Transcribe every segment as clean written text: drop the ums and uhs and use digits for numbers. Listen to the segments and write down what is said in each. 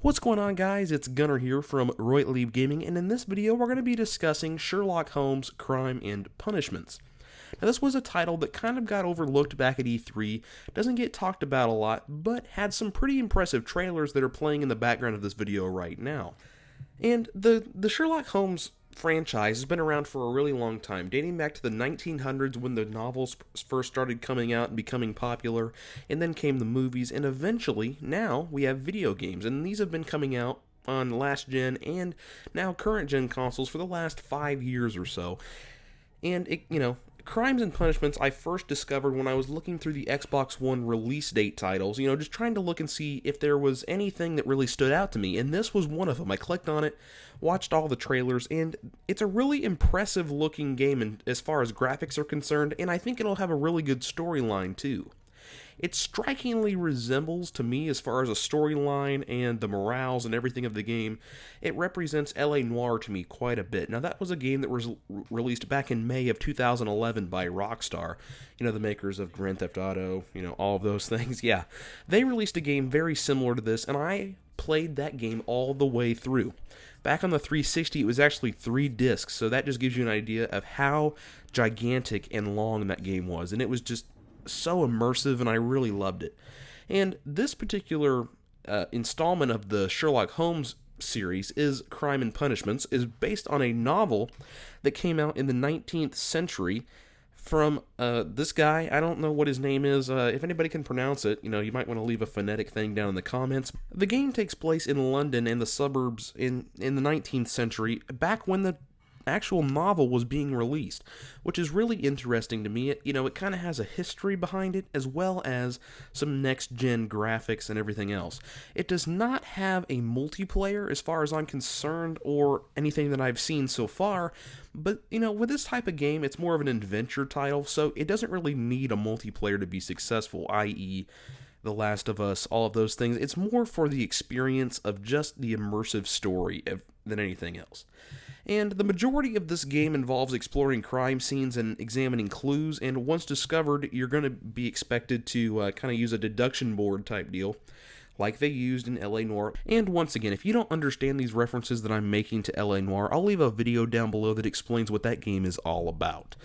What's going on, guys? It's Gunner here from Roytlieb Gaming, and in this video we're going to be discussing Sherlock Holmes Crime and Punishments. Now, this was a title that kind of got overlooked back at E3, doesn't get talked about a lot, but had some pretty impressive trailers that are playing in the background of this video right now. And the Sherlock Holmes franchise has been around for a really long time, dating back to the 1900s when the novels first started coming out and becoming popular, and then came the movies, and eventually, now, we have video games, and these have been coming out on last gen and now current gen consoles for the last 5 years or so. And Crimes and Punishments I first discovered when I was looking through the Xbox One release date titles, just trying to look and see if there was anything that really stood out to me, and this was one of them. I clicked on it, watched all the trailers, and it's a really impressive looking game as far as graphics are concerned, and I think it'll have a really good storyline too. It strikingly resembles, to me, as far as a storyline and the morals and everything of the game, it represents L.A. Noire to me quite a bit. Now, that was a game that was released back in May of 2011 by Rockstar, the makers of Grand Theft Auto, all of those things. Yeah, they released a game very similar to this, and I played that game all the way through. Back on the 360, it was actually 3 discs, so that just gives you an idea of how gigantic and long that game was, and it was just so immersive, and I really loved it. And this particular installment of the Sherlock Holmes series, is Crime and Punishments, is based on a novel that came out in the 19th century from this guy. I don't know what his name is. If anybody can pronounce it, you might want to leave a phonetic thing down in the comments. The game takes place in London and the suburbs in the 19th century, back when the actual novel was being released, which is really interesting to me. It kind of has a history behind it, as well as some next-gen graphics and everything else. It does not have a multiplayer, as far as I'm concerned, or anything that I've seen so far, but, with this type of game, it's more of an adventure title, so it doesn't really need a multiplayer to be successful, i.e., The Last of Us, all of those things. It's more for the experience of just the immersive story than anything else. And the majority of this game involves exploring crime scenes and examining clues, and once discovered, you're going to be expected to kind of use a deduction board type deal, like they used in L.A. Noire. And once again, if you don't understand these references that I'm making to L.A. Noire, I'll leave a video down below that explains what that game is all about.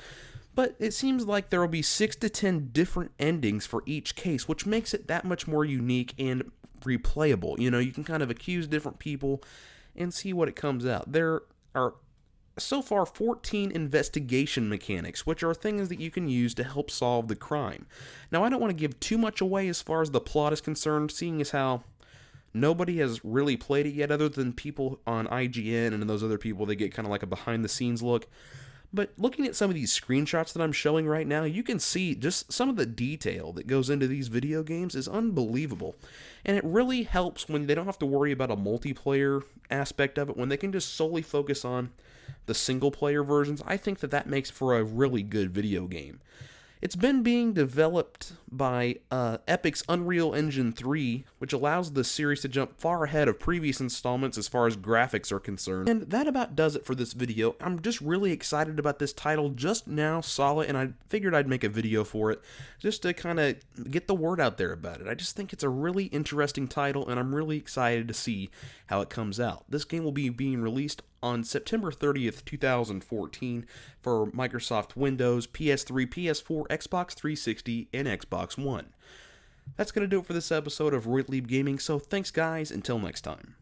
But it seems like there will be 6 to 10 different endings for each case, which makes it that much more unique and replayable. You can kind of accuse different people and see what it comes out. There are so far 14 investigation mechanics, which are things that you can use to help solve the crime. Now, I don't want to give too much away as far as the plot is concerned, seeing as how nobody has really played it yet, other than people on IGN and those other people. They get kind of like a behind-the-scenes look. But looking at some of these screenshots that I'm showing right now, you can see just some of the detail that goes into these video games is unbelievable. And it really helps when they don't have to worry about a multiplayer aspect of it, when they can just solely focus on the single-player versions. I think that makes for a really good video game. It's been being developed by Epic's Unreal Engine 3, which allows the series to jump far ahead of previous installments as far as graphics are concerned. And that about does it for this video. I'm just really excited about this title. Just now saw it, and I figured I'd make a video for it, just to kind of get the word out there about it. I just think it's a really interesting title, and I'm really excited to see how it comes out. This game will be being released on September 30th, 2014 for Microsoft Windows, PS3, PS4, Xbox 360, and Xbox One. That's going to do it for this episode of Roytlieb Gaming, so thanks guys, until next time.